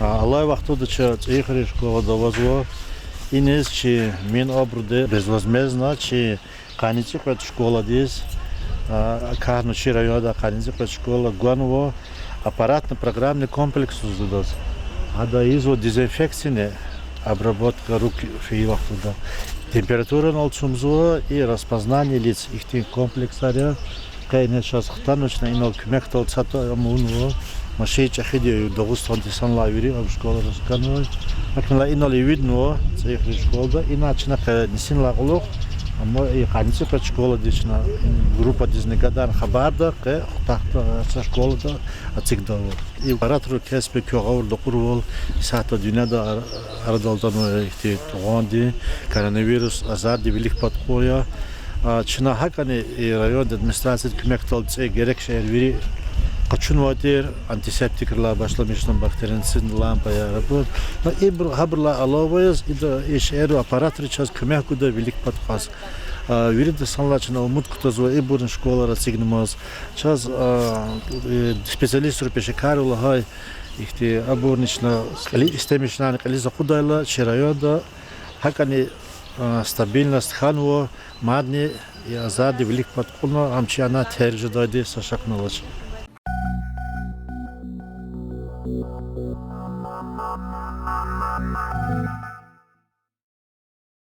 Алай вақтуда че цехари школа довозло. Инес че мен обруде безвозмездно че каници кот школа дис. Карнучи райода каници кот школа гуаново аппаратно-программный комплекс создадос. Ада изо дезинфекция обработка рук и вақтуда. Температура ölçümüzü и распознание лиц их комплексаря. Кайне сейчас хтаночна инол кмехтал цато амуну машей чахидио дагустан тисан лавири об школа раскану. Акмла инол видно цех школа иначе на нисин лаглох amma qancha qat школа дична группа дизнигадан хабарда ке тахта sa школада ацигда и баратру кеспе кёгавр докурвол сата дюняда арадалдан ихти туганди коронавирус азарди билик паткоя чина хакани район администрация кмектал це керек шервири Kaçın vadir antiseptikler başlamışlar bakterinin lampa yarabı. Na ibr haberla alavayız ida iş ero aparatı çaz kömek kuda bilik patkas. Viride sanlaçına umut kutazı ve ibrun şkolara signamaz. Çaz специалисту пешекарula hay ihti abornişna istemişler kaliza kudayla şirayada hakani стабильность ханво мадни и азади велик подколно амчана тержи дойди сашакналач.